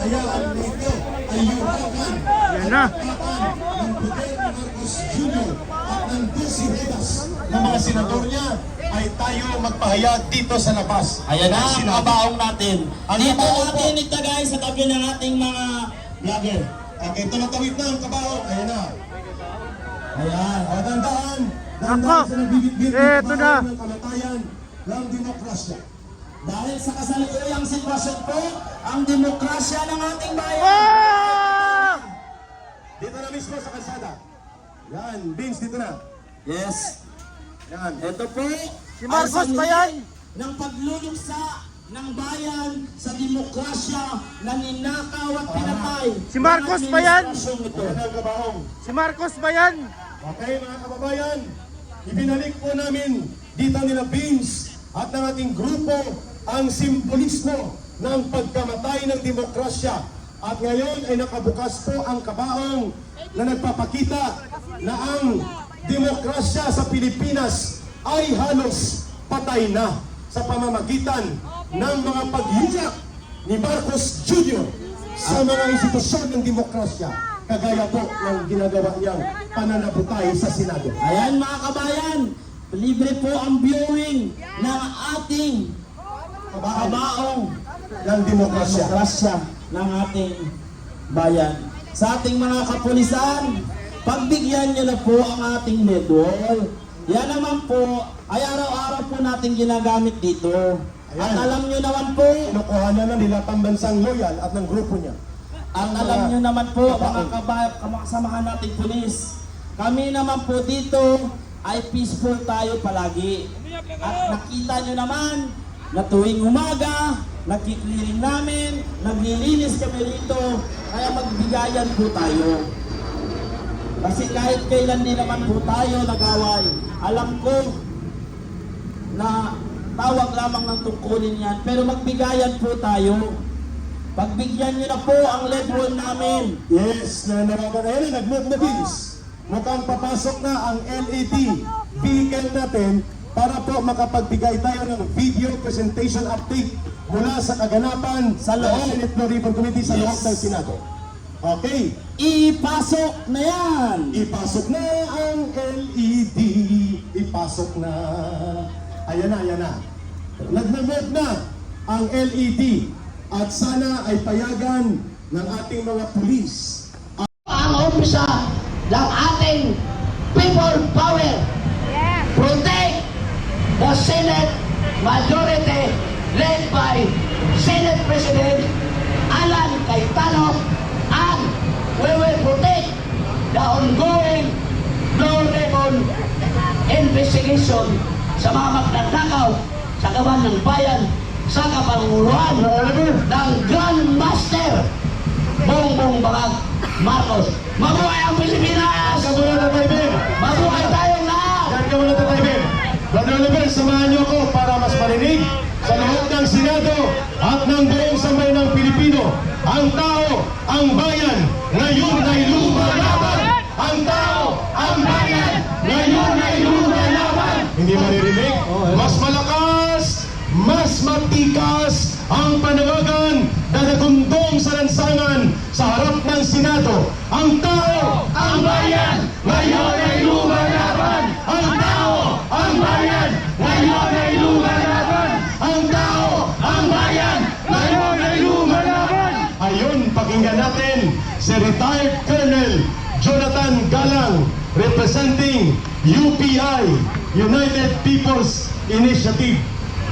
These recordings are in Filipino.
hayaan ninyo ay yumakan Yan na. ng poder ni Marcos Jr. at ng 12 hedas ng mga senador niya ay tayo magpahayag dito sa labas. Ayan na ang kabaong natin. Ang Dito kabaong natin itagay sa tabi ng ating mga vlogger. Okay, tumatawid na ang kabaong. Ayan na. Ayan. O, dandaan. Ako. Dandaan sa nagbibigay Eto na. ng kamatayan ng demokrasya. Dahil sa kasalukuyang sitwasyon po, ang demokrasya ng ating bayan. Wow! Dito na mismo sa kalsada. Yan, Vince, dito na. Yes. Yan. Ito po, Si Marcos ba yan? ng pagluluksa ng bayan sa demokrasya na ninakaw at pinatay. Si Marcos ba yan? Administrasyong ito. Ayan ang kabaong. Si Marcos ba yan? Okay, mga kababayan, ibinalik po namin dito nila Vince at ng ating grupo ang simbolismo ng pagkamatay ng demokrasya. At ngayon ay nakabukas po ang kabaong na nagpapakita na ang demokrasya sa Pilipinas ay halos patay na sa pamamagitan ng mga pagyuyak ni Marcos Jr. sa mga institusyon ng demokrasya, kagaya po ng ginagawa niyang pananabutay sa Senado. Ayan mga kabayan, libre po ang viewing ng ating kabaong Ng demokrasya. demokrasya ng ating bayan. Sa ating mga kapulisan, pagbigyan nyo na po ang ating medal. Yan naman po ay araw-araw po natin ginagamit dito. At Ayan. alam nyo naman po, Kinukuha na nila pambansang loyal at ng grupo niya. at alam nyo naman po mga kasamahan nating pulis, kami naman po dito ay peaceful tayo palagi. At nakita nyo naman na tuwing umaga, nagkiklearing namin, naglilinis kami rito, kaya magbigayan po tayo. Kasi kahit kailan din naman po tayo nag-away, alam ko na tawag lamang ng tungkulin yan, pero magbigayan po tayo. Pagbigyan nyo na po ang lead roll namin. Yes, na nakakanayan na nag-move na Vince. Mukhang papasok na ang LED vehicle natin para po makapagbigay tayo ng video presentation update mula sa kaganapan Sa loob. ng Senate Floor Ribbon Committee sa loob ng Senado. Okay, Ipasok na yan! ipasok na ang LED. Ipasok na. Ayan na, ayan na. Nag-move na ang LED at sana ay payagan ng ating mga pulis. Ang umpisa ng ating people power. Protect the Senate majority led by Senate President Alan Cayetano, and we will protect the ongoing Blue Ribbon investigation sa mga magnanakaw sa kaban ng bayan sa kapanguluhan ng Grandmaster Bongbong Marcos. Mabuhay ang Pilipinas! Diyan ka muna, Tatay Ben. Mabuhay tayong lahat! Diyan ka muna, Tatay Ben. Brother Oliver, samahan niyo ako para mas marinig sa loob ng Senado at ng buong samay ng Pilipino. Ang tao, ang bayan, ngayon ay lumalaban! Ang tao, ang bayan, ngayon ay lumalaban! Hindi maririnig? Mas malakas, mas matikas ang panawagan na nagundong sa lansangan sa harap ng Senado. Ang tao, ang bayan, ngayon ay lumalaban! Ang tao, ang bayan, ngayon ay lumalaban! Ang tao, ang bayan, ngayon ay lumalaban! Ayun, pakinggan natin si retired Colonel Jonathan Galang representing UPI, United People's Initiative.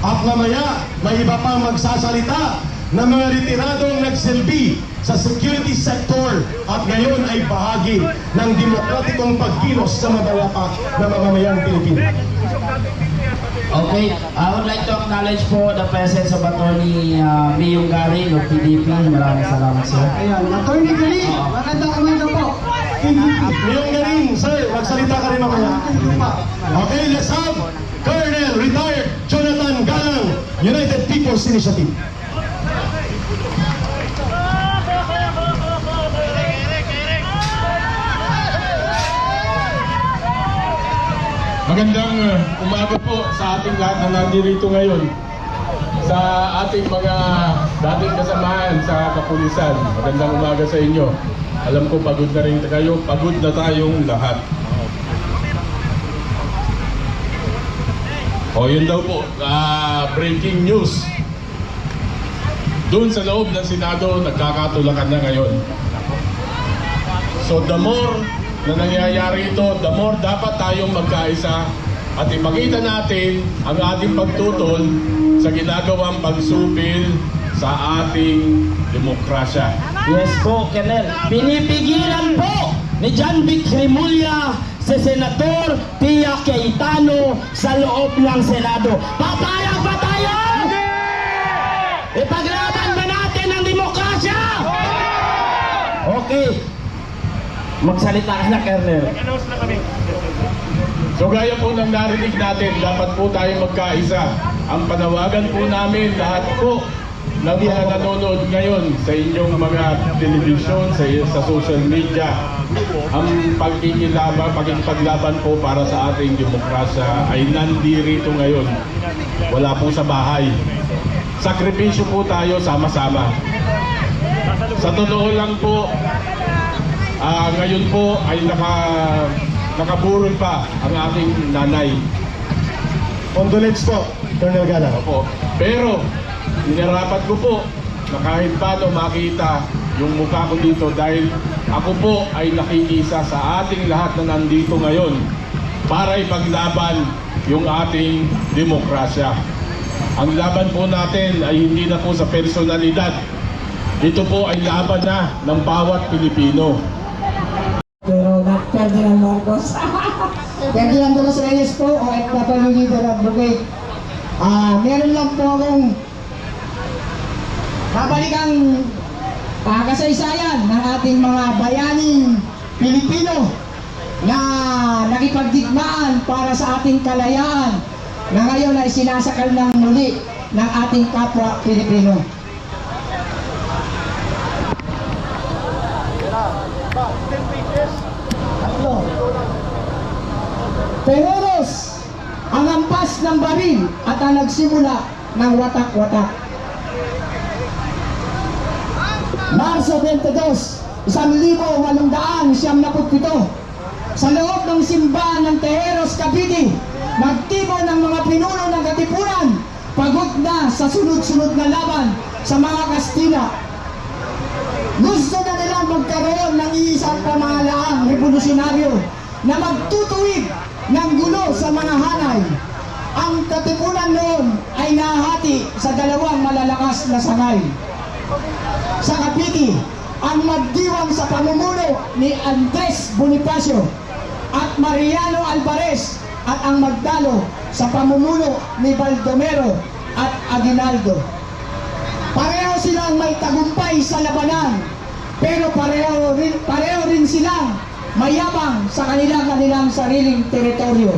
At mamaya, may iba pang magsasalita na mga retiradong nagsilbi sa security sector at ngayon ay bahagi ng demokratikong pagkilos sa mabayapa na mamamayang Pilipino. Okay, I would like to acknowledge po the presence of Attorney Miyong Garing of PDP. Maraming salamat sir. Ayan, Attorney Galing, magandang umaga po. Ngayong galing, sir, magsalita ka rin mamaya. Okay, let's have Colonel Retired Jonathan Galang, United People's Initiative. Magandang umaga po sa ating lahat na nandito ngayon sa ating mga dating kasamahan sa kapulisan. Magandang umaga sa inyo. Alam ko pagod na rin kayo, pagod na tayong lahat. O yun daw po, breaking news. Doon sa loob ng Senado, nagkakatulakan na ngayon. So the more na nangyayari ito, the more dapat tayong magkaisa at ipakita natin ang ating pagtutol sa ginagawang pagsupil sa ating demokrasya. Yes po, Colonel. Pinipigilan po ni John Vic Remulla si Senator Pia Cayetano sa loob ng Senado. Papayag ba tayo? Ipaglaban ba natin ang demokrasya? Okay. Magsalita ka na, Colonel. So gaya po ng narinig natin, dapat po tayo magkaisa. Ang panawagan po namin lahat po ng mga nanonood ngayon sa inyong mga telebisyon, sa social media, ang pagkikipaglaban po para sa ating demokrasya ay nandirito ngayon. Wala po sa bahay. Sakripisyo po tayo sama-sama. Sa totoo lang po, ngayon po ay nakaburol pa ang aking nanay. Condolence po, Colonel Gala. Opo. Pero, inarapat ko po na kahit paano makita yung mukha ko dito dahil ako po ay nakikisa sa ating lahat na nandito ngayon para ipaglaban yung ating demokrasya. Ang laban po natin ay hindi na po sa personalidad. Ito po ay laban na ng bawat Pilipino. Pero not Ferdinand Marcos. Ferdinand de los Reyes po, OFW Leader Advocate. Meron lang po akong babalikan kasaysayan ng ating mga bayaning Pilipino na nakipagdigmaan para sa ating kalayaan na ngayon ay sinasakal ng muli ng ating kapwa Pilipino. Tehoros ang ampas ng baril at ang nagsimula ng watak-watak. Marso 22, 1897, sa loob ng simbahan ng Tejeros, Cavite, nagtipon ng mga pinuno ng Katipunan, pagod na sa sunod-sunod na laban sa mga Kastila. Gusto na nilang magkaroon ng iisang pamahalaang revolusyonaryo na magtutuwid ng gulo sa mga hanay. Ang Katipunan noon ay nahati sa dalawang malalakas na sangay. Sa Cavite, ang magdiwang sa pamumuno ni Andres Bonifacio at Mariano Alvarez at ang magdalo sa pamumuno ni Baldomero at Aguinaldo. Pareho silang may tagumpay sa labanan, pero pareho rin silang mayabang sa kanilang sariling teritoryo.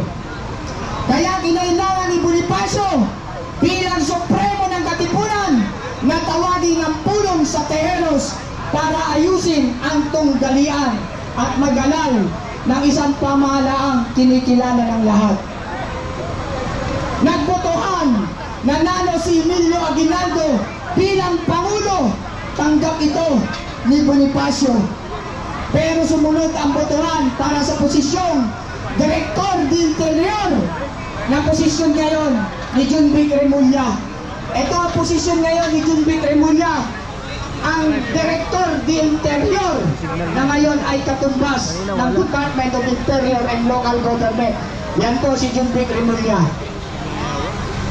Kaya kinailangan ni Bonifacio bilang supremo ng Katipunan na tawagin ang pulong sa Tejeros para ayusin ang tunggalian at mag-alal ng isang pamahalaang kinikilala ng lahat. Nagbotohan, nanalo si Emilio Aguinaldo bilang Pangulo. Tanggap ito ni Bonifacio. Pero sumunod ang botohan para sa posisyong Director de Interior na posisyon ngayon ni John Vic Remulla. Ito ang posisyon ngayon ni John Vic Remulla, ang Director de Interior na ngayon ay katumbas ng Department of Interior and Local Government. Yan po si John Vic Remulla.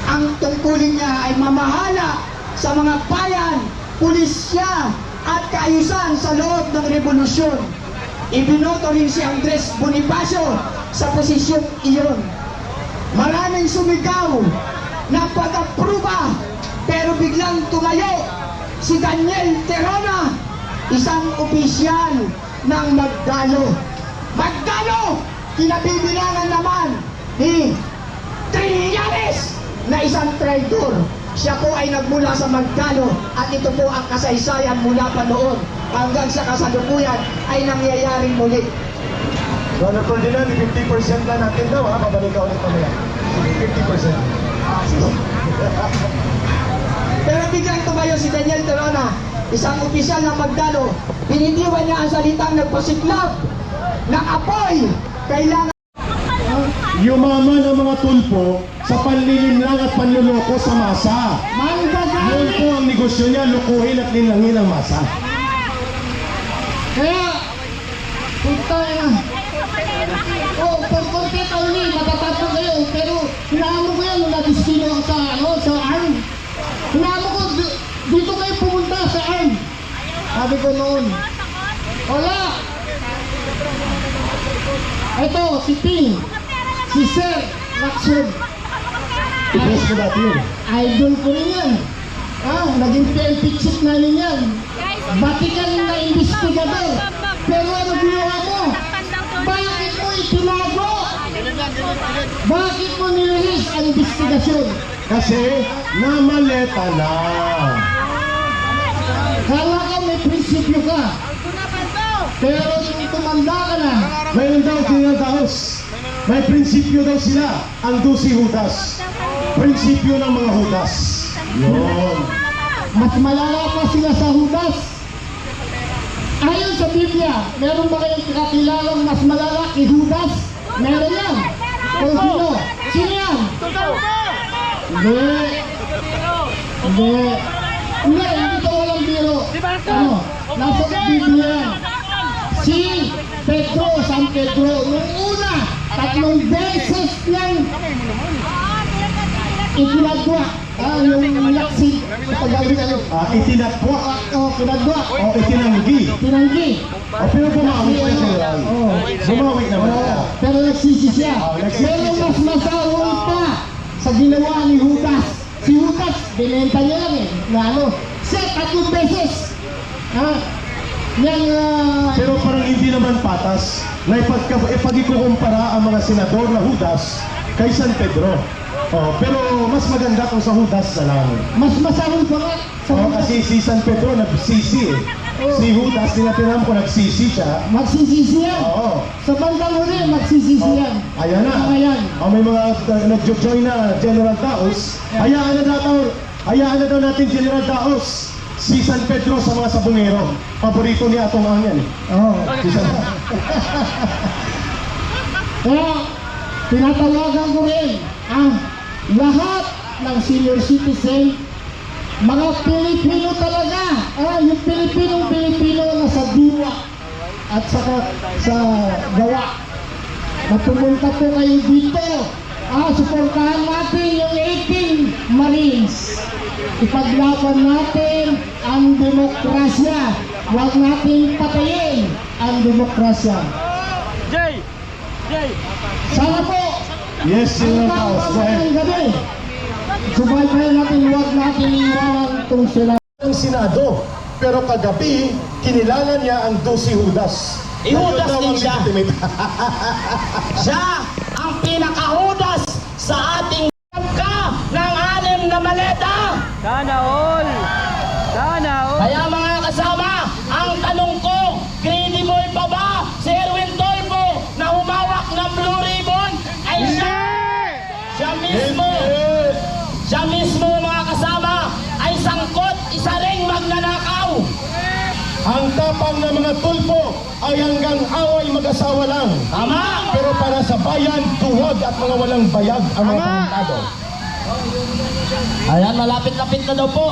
Ang tungkulin niya ay mamahala sa mga bayan, pulisya at kaayusan sa loob ng revolusyon. Ibinoto rin si Andres Bonifacio sa posisyong iyon. Maraming sumigaw na pag-apruba, pero biglang tumayo si Daniel Terona, isang opisyal ng Magdalo. Magdalo, kinabibilangan naman ni Trillanes na isang traitor. Siya po ay nagmula sa Magdalo at ito po ang kasaysayan mula pa noon hanggang sa kasalukuyan ay nangyayaring muli. Brother Ferdinand, 50% lang natin daw ha, babalik ka ulit mamaya. 50%. Pero biglang tumayo si Daniel Torona, isang opisyal ng Magdalo. Pinitiwan niya ang salitang nagpasiklab ng apoy. Kailangan Yumaman ang mga tulpo sa panlilinlang at panluloko sa masa. Yun po ang negosyo niya, lukuhin at linlangin ang masa. Kaya, punta na. Oh, for content only, matatapos kayo. Pero, hinaamo ko yan nung nadiskino ako sa ARM. Hinaamo ko, dito kayo pumunta sa ARM. Sabi ko noon. Wala. Ito, si Ping. Si Sir Maxwell. Ipos mo dati yun. Idol ko rin yan. Naging PNP chief namin yan. Vatican na investigador. Pero ano ginawa mo? Bakit mo itinago? Bakit mo nilihis ang investigasyon? Kasi namaleta na. Kala ka may prinsipyo ka. Pero nung tumanda ka na, Mayroon daw tinataos. May prinsipyo daw sila, ang 12 Judas. Prinsipyo ng mga Judas. Yun. mas malala pa sila sa Judas. Ayon sa Biblia, meron ba kayong kakilalang mas malala kay Judas? Meron yan. O sino? Sino yan? Hindi. Hindi. Hindi ito walang biro. Ano? Nasa Biblia yan. Si Pedro, San Pedro, nung una, 3 beses niyang ikinagwa. Yung laksi sa paggaling. Itinatwa Kinagwa. o itinanggi. Tinanggi. Pero bumawi siya sila. Bumawi naman siya. Pero nagsisi siya. nagsisi Pero siya. mas masawang pa sa ginawa ni Judas. Si Judas, binenta niya lang eh. Na ano, siya 3 beses. Yang, Pero parang hindi naman patas na ipag-ikukumpara ang mga senador na Judas kay San Pedro. Pero mas maganda kung sa Judas na lang. mas masawang pa nga. Sa Kasi si San Pedro nagsisi eh. Si Judas, tinatiram ko nagsisi siya. magsisisi yan. Oo. Sa bandang huli, magsisisi yan. Ayan na. Ayan. May mga nag-join na General Taos. Hayaan na daw natin General Taos. Si San Pedro sa mga sabungero. Paborito niya atong angyan. Oo. Si San Kaya, tinatawagan ko rin ang lahat ng senior citizen, mga Pilipino talaga, yung Pilipino na sa diwa at saka sa gawa. Pumunta po kayo dito. Suportahan natin yung 18 Marines. Ipaglaban natin ang demokrasya. Huwag natin patayin ang demokrasya. Sana po, Yes, General Taos. Go ahead. ang gabi, subaybayan natin, huwag natin iwanan itong sila. Ang Senado. Pero kagabi, kinilala niya ang 12 Judas. Judas Daw din ang siya. legitimate. Siya ang pinakahudas sa ating ka ng 6 na maleta. Sana all! Sana all! Kaya mga kasama, ang tanong ko, credible pa ba si Erwin Tolpo na humawak ng Blue Ribbon? Ay siya mismo mga kasama ay sangkot, isa ring magnanakaw. Ang tapang ng mga tulpo ay hanggang away mag-asawa lang. Tama? Pero para sa bayan, duwag at mga walang bayag ang mga pangtado. Ayan, malapit-lapit na daw po.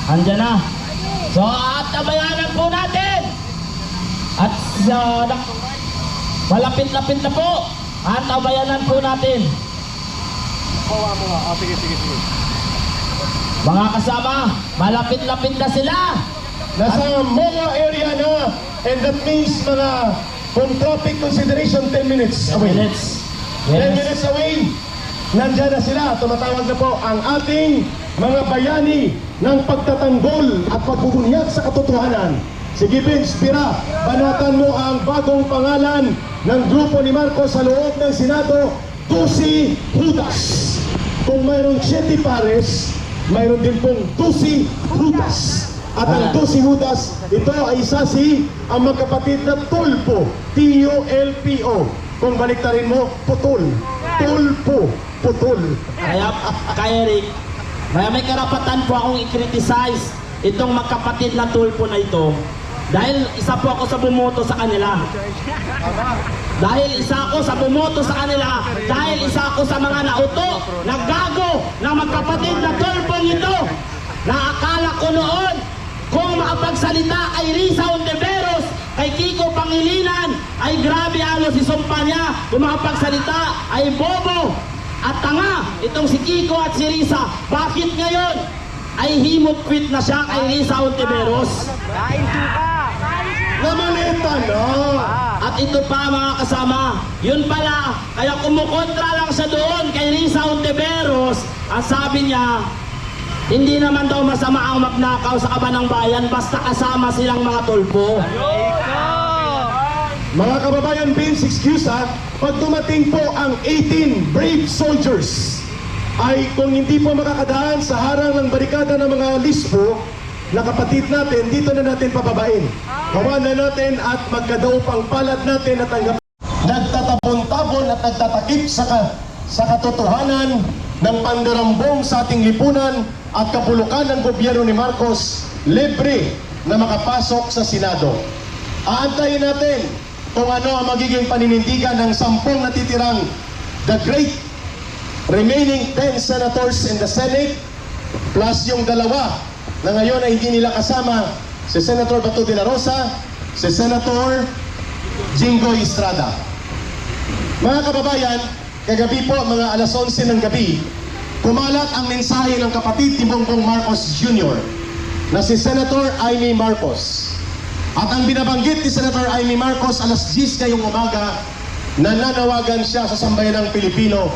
Andyan na. So, at tabayanan po natin. At malapit-lapit na po. At tabayanan po natin. Mga kasama, malapit-lapit na sila. Nasa mga area na, and that means mga from traffic consideration 10 minutes away. 10 minutes away, nandyan na sila. Tumatawag na po ang ating mga bayani ng pagtatanggol at pagbubunyag sa katotohanan. Sige Vince, Pira, banatan mo ang bagong pangalan ng grupo ni Marcos sa loob ng Senado, 12 Judas. Kung mayroong 7 pares, mayroon din pong 12 Judas. At ang 12 Judas, ito ay isa si ang magkapatid na Tulpo, T-U-L-P-O. Kung baliktarin mo, putol. Tulpo, putol. Kaya, Eric, Kaya may karapatan po akong i-criticize itong magkapatid na tulpo na ito. Dahil isa po ako sa bumoto sa kanila. Dahil isa ako sa bumoto sa kanila. Dahil isa ako sa mga nauto, naggago ng magkapatid na tulpong ito. Naakala ko noon, kung makapagsalita kay Risa Hontiveros, kay Kiko Pangilinan, ay grabe halos isumpa niya. Kung makapagsalita ay bobo at tanga itong si Kiko at si Risa. Bakit ngayon ay himot-quit na siya kay Risa Hontiveros? Kain suka! Namalitan, no? At ito pa mga kasama, yun pala, kaya kumukontra lang siya doon kay Risa Hontiveros. Ang sabi niya, hindi naman daw masama ang magnakaw sa kaban ng bayan basta kasama silang mga tulpo. Mga kababayan, Vince, excuse ha, pag dumating po ang 18 brave soldiers, ay kung hindi po makakadaan sa harang ng barikada ng mga lispo na kapatid natin, dito na natin pababain. Gawa na natin at magkadaop ang palad natin at ang nagtatabon-tabon at nagtatakip sa katotohanan ng pandarambong sa ating lipunan at kapulukan ng gobyerno ni Marcos, libre na makapasok sa Senado. Aantayin natin kung ano ang magiging paninindigan ng 10 natitirang the great remaining 10 senators in the Senate plus yung dalawa na ngayon ay hindi nila kasama, si Senator Bato de la Rosa, si Senator Jinggoy Estrada. Mga kababayan, kagabi po mga alas 11 ng gabi, kumalat ang mensahe ng kapatid ni Bongbong Marcos Jr. na si Senator Amy Marcos. At ang binabanggit ni Senator Amy Marcos alas 10 ngayong umaga, nananawagan siya sa sambayanang Pilipino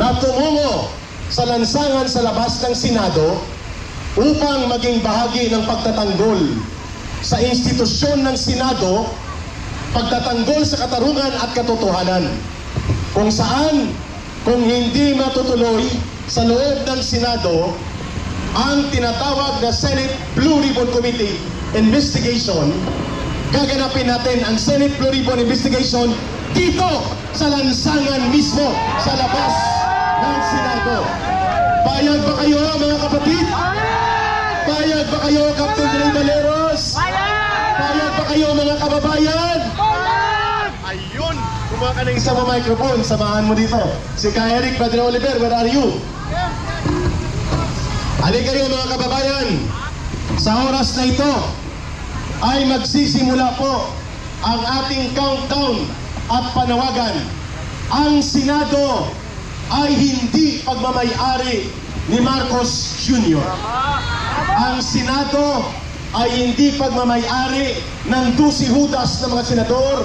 na tumungo sa lansangan sa labas ng Senado upang maging bahagi ng pagtatanggol sa institusyon ng Senado, pagtatanggol sa katarungan at katotohanan. Kung saan, kung hindi matutuloy sa loob ng Senado ang tinatawag na Senate Blue Ribbon Committee investigation, gaganapin natin ang Senate Blue Ribbon investigation dito sa lansangan mismo sa labas ng Senado. Payag ba kayo mga kapatid? Payag ba kayo, Captain Ray Valeros? Payag ba kayo mga kababayan? Ayun! Kumuha ka ng isa mo microphone, samahan mo dito. Si Ka Eric, Brother Oliver, where are you? Halika kayo mga kababayan. Sa oras na ito ay magsisimula po ang ating countdown at panawagan. Ang Senado ay hindi pagmamay-ari ni Marcos Jr. Ang Senado ay hindi pagmamay-ari ng 12 hudas ng mga senador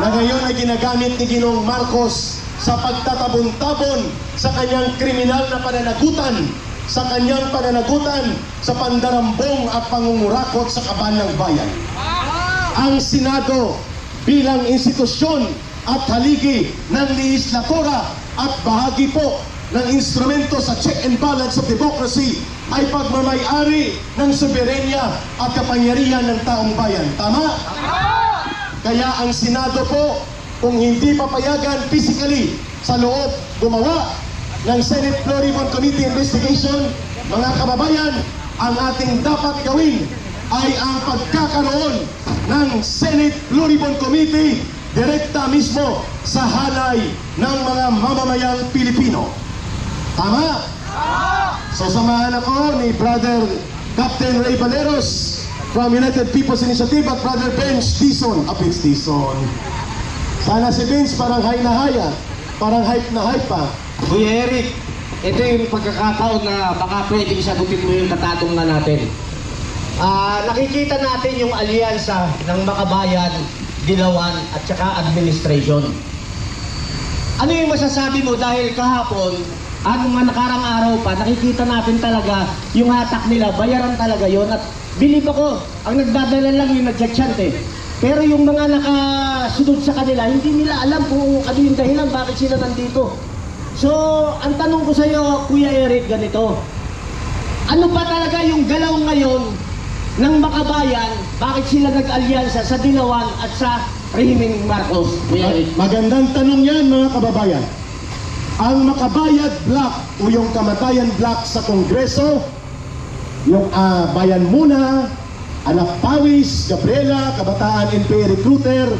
na ngayon ay ginagamit ni Ginoong Marcos sa pagtatabon-tabon sa kanyang kriminal na pananagutan, sa kanyang pananagutan sa pandarambong at pangungurakot sa kaban ng bayan. Ang Senado bilang institusyon at haligi ng lehislatura at bahagi po ng instrumento sa check and balance of democracy ay pagmamay-ari ng soberenya at kapangyarihan ng taong bayan. Tama? Kaya ang Senado po, kung hindi papayagan physically sa loob gumawa ng Senate Blue Ribbon Committee investigation, mga kababayan, ang ating dapat gawin ay ang pagkakaroon ng Senate Blue Ribbon Committee direkta mismo sa halay ng mga mamamayang Pilipino. Tama? So samahan ako ni Brother Captain Ray Valeros from United People's Initiative at Brother Bench Dizon. Vince Dizon. Sana si Vince parang high na haya, parang hype na hype pa. Kuya Eric, ito yung pagkakataon na baka pwedeng sagutin mo yung katanungan natin. Nakikita natin yung alyansa ng Makabayan, Dilawan at saka administration. Ano yung masasabi mo dahil kahapon, mga nakarang araw pa, nakikita natin talaga yung hatak nila, bayaran talaga yon at bilib ako, ang nagdadala lang yung nagchat-chat eh. Pero yung mga nakasunod sa kanila, hindi nila alam kung ano yung dahilan, bakit sila nandito. So, ang tanong ko sa iyo, Kuya Eric, ganito. Ano ba talaga yung galaw ngayon ng Makabayan, bakit sila nag-alyansa sa Dilawan at sa Rehimeng Marcos? Kuya Eric. Magandang tanong yan mga kababayan. Ang Makabayad Block o yung Kamatayan Block sa Kongreso, yung Bayan Muna, Anak Pawis, Gabriela, Kabataan NPA Recruiter,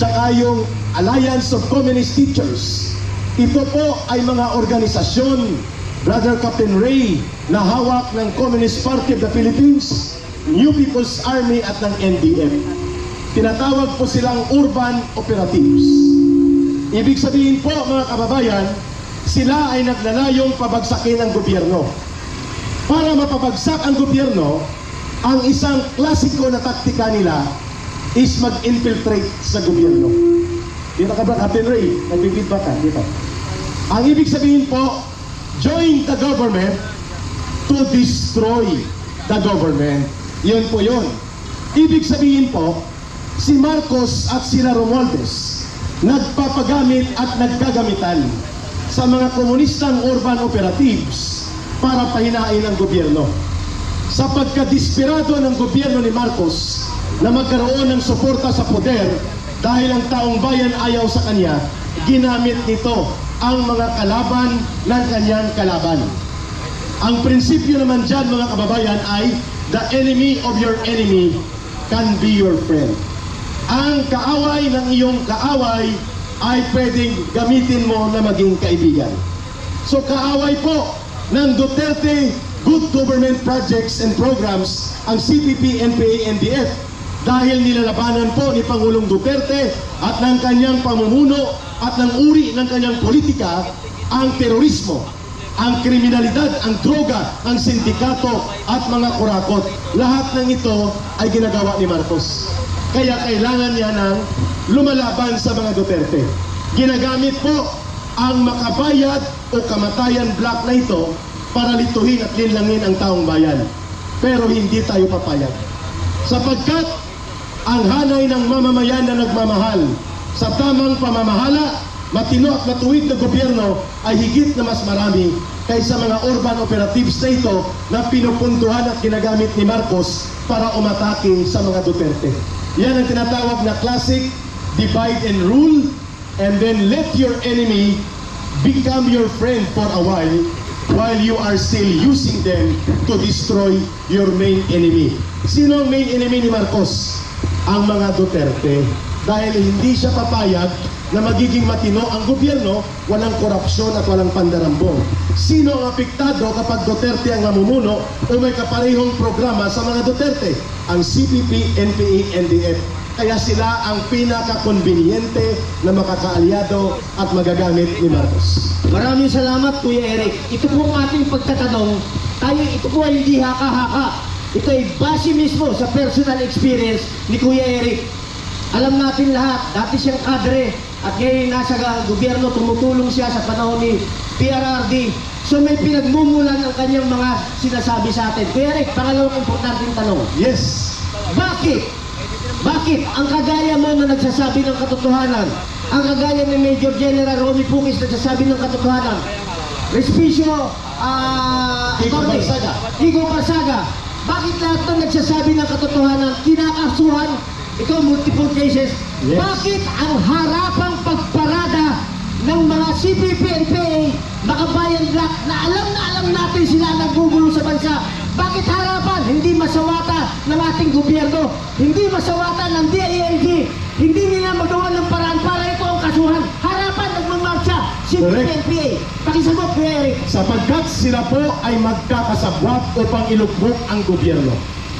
tsaka yung Alliance of Communist Teachers. Ito po ay mga organisasyon, Brother Captain Ray, na hawak ng Communist Party of the Philippines, New People's Army at ng NDF. Tinatawag po silang urban operatives. Ibig sabihin po mga kababayan, sila ay naglalayong pabagsakin ang gobyerno. Para mapabagsak ang gobyerno, ang isang klasiko na taktika nila is mag-infiltrate sa gobyerno. Dito ka ba, Captain Ray? Nag-feedback ka dito. Ang ibig sabihin po, join the government to destroy the government. Yun po yun. Ibig sabihin po, si Marcos at sila Romualdez nagpapagamit at nagkagamitan sa mga komunistang urban operatives para pahinain ang gobyerno. Sa pagkadesperado ng gobyerno ni Marcos na magkaroon ng suporta sa poder dahil ang taong bayan ayaw sa kanya, ginamit nito ang mga kalaban ng kanyang kalaban. Ang prinsipyo naman dyan mga kababayan ay the enemy of your enemy can be your friend. Ang kaaway ng iyong kaaway ay pwedeng gamitin mo na maging kaibigan. So kaaway po ng Duterte Good Government Projects and Programs ang CPP, NPA, NDF dahil nilalabanan po ni Pangulong Duterte at ng kanyang pamumuno at ng uri ng kanyang politika ang terorismo, ang kriminalidad, ang droga, ang sindikato at mga kurakot. Lahat ng ito ay ginagawa ni Marcos. Kaya kailangan niya ng lumalaban sa mga Duterte. Ginagamit po ang Makabayad o Kamatayan Block na ito para lituhin at linlangin ang taong bayan. Pero hindi tayo papayag. Sapagkat ang hanay ng mamamayan na nagmamahal sa tamang pamamahala, matino at matuwid na gobyerno ay higit na mas marami kaysa mga urban operatives na ito na pinupuntuhan at ginagamit ni Marcos para umatake sa mga Duterte. Yan ang tinatawag na classic divide and rule, and then let your enemy become your friend for a while you are still using them to destroy your main enemy. Sino ang main enemy ni Marcos? Ang mga Duterte. Dahil hindi siya papayag na magiging matino ang gobyerno, walang korupsyon at walang pandarambong. Sino ang apektado kapag Duterte ang namumuno o may kaparehong programa sa mga Duterte? Ang CPP, NPA, NDF. Kaya sila ang pinaka-konbiniente na makakaalyado at magagamit ni Marcos. Maraming salamat, Kuya Eric. Ito po ang ating pagtatanong. Ito po ay hindi haka-haka. Ito ay base mismo sa personal experience ni Kuya Eric. Alam natin lahat, dati siyang kadre at ngayon nasa gobyerno, tumutulong siya sa panahon ni PRRD. So may pinagmumulan ang kanyang mga sinasabi sa atin. Kuya Eric, pangalawang importanteng tanong. Yes. Bakit ang kagaya mo na nagsasabi ng katotohanan, ang kagaya ni Major General Romy Pukis nagsasabi ng katotohanan, Respicio Igo Barsaga, bakit lahat ng nagsasabi ng katotohanan, kinakasuhan, ito multiple cases, Yes. Bakit ang harapang pagparada ng mga CPP, NPA, Makabayan Block na alam natin sila nagugulo sa bansa, bakit harapan? Hindi masawata ng ating gobyerno, hindi masawata ng DILG, hindi nila magawa ng paraan para ito ang kasuhan. Harapan nagmamarcha, CPP, Correct. NPA. Pakisagot, Kuya Eric. Sapagkat sila po ay magkakasabwat upang ilukbok ang gobyerno.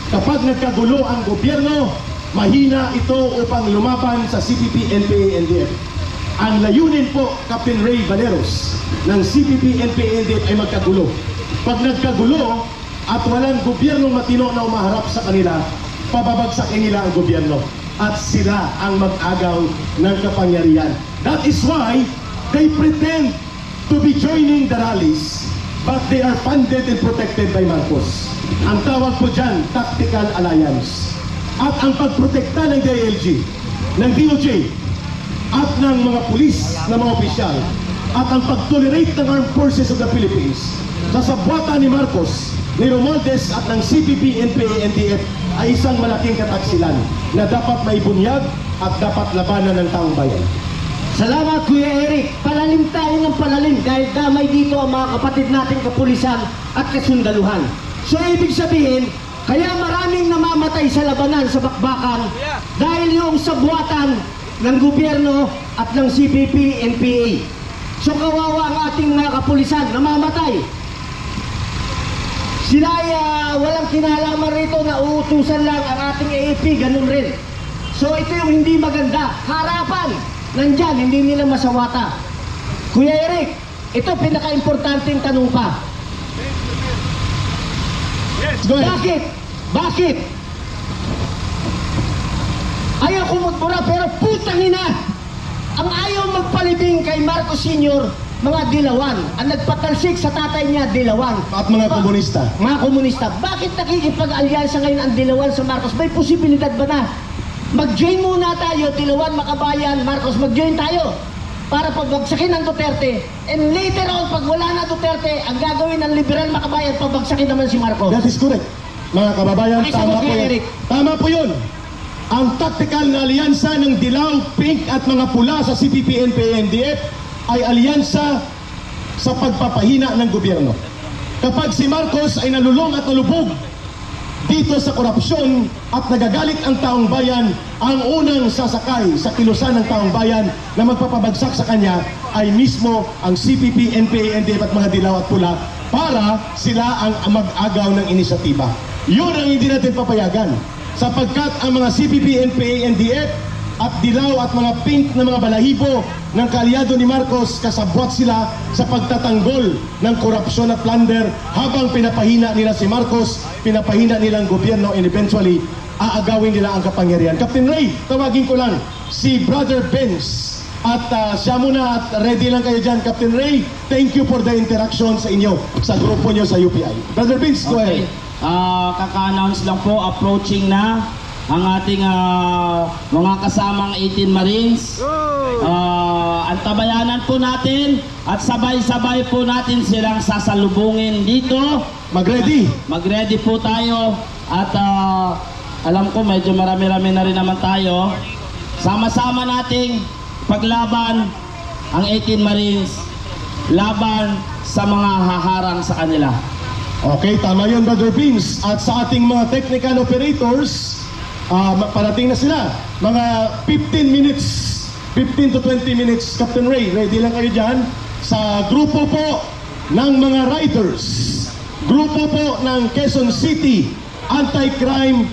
Kapag nagkagulo ang gobyerno, mahina ito upang lumaban sa CPP, NPA, NDF. Ang layunin po, Captain Ray Valeros, ng CPP, NPA, NDF ay magkagulo. Pag nagkagulo at walang gobyernong matino na umaharap sa kanila, pababagsakin nila ang gobyerno. At sila ang mag-agaw ng kapangyarihan. That is why they pretend to be joining the rallies, but they are funded and protected by Marcos. Ang tawag po dyan, tactical alliance. At ang pagprotekta ng DILG, ng DOJ, at ng mga pulis na mga opisyal, at ang pag-tolerate ng Armed Forces of the Philippines sa sabwata ni Marcos, ni Romualdez at ng CPP, NPA, NDF ay isang malaking kataksilan na dapat maibunyag at dapat labanan ng taong bayan. Salamat Kuya Eric. Palalim tayo ng palalim dahil damay dito ang mga kapatid nating kapulisan at kasundaluhan. So ibig sabihin, kaya maraming namamatay sa labanan sa bakbakan dahil yung sabuatan ng gobyerno at ng CPP, NPA. So kawawa ang ating mga kapulisan, namamatay. Sila ay walang kinalaman rito na uutusan lang ang ating AFP, ganun rin. So ito yung hindi maganda. Harapan, nandyan, hindi nila masawata. Kuya Eric, ito pinaka-importanting tanong pa. Go ahead. Bakit? Ayaw kumutmura pero putang ina! Ang ayaw magpalibing kay Marcos Sr., mga dilawan. Ang nagpatalsik sa tatay niya, dilawan. At mga komunista. Mga komunista. Bakit nakikipag-alyansa ngayon ang dilawan sa Marcos? May posibilidad ba na? Mag-join muna tayo, dilawan, makabayan, Marcos, mag-join tayo para pabagsakin ng Duterte. And later on, pag wala na Duterte, ang gagawin ng liberal makabayan, pabagsakin naman si Marcos. That is correct. Mga kababayan, Pakisagot tama po kay yun. Eric. Tama po yun. Ang tactical na alyansa ng dilaw, pink at mga pula sa CPP, NPA, NDF ay alyansa sa pagpapahina ng gobyerno. Kapag si Marcos ay nalulong at nalubog dito sa korupsyon at nagagalit ang taong bayan, ang unang sasakay sa kilusan ng taong bayan na magpapabagsak sa kanya ay mismo ang CPP, NPA, NDF at mga dilaw at pula para sila ang mag-agaw ng inisyatiba. Yun ang hindi natin papayagan sapagkat ang mga CPP, NPA, NDF at dilaw at mga pink na mga balahibo ng kaalyado ni Marcos, kasabwat sila sa pagtatanggol ng korupsyon at plunder habang pinapahina nila si Marcos, pinapahina nila ang gobyerno, and eventually aagawin nila ang kapangyarihan. Captain Ray, tawagin ko lang si Brother Benz at siya muna at ready lang kayo dyan. Captain Ray, thank you for the interaction sa inyo, sa grupo nyo sa UPI. Brother Benz, go ahead. Kaka-announce lang po, approaching na ang ating mga kasamang 18 Marines. Antabayanan po natin at sabay-sabay po natin silang sasalubungin dito. Mag-ready. Mag-ready po tayo at alam ko medyo marami-rami na rin naman tayo. Sama-sama nating paglaban ang 18 Marines laban sa mga haharang sa kanila. Okay, tama yun, Brother Vince. At sa ating mga technical operators, parating na sila. Mga 15 minutes, 15 to 20 minutes. Captain Ray, ready lang kayo dyan. Sa grupo po ng mga riders, grupo po ng Quezon City Anti-Crime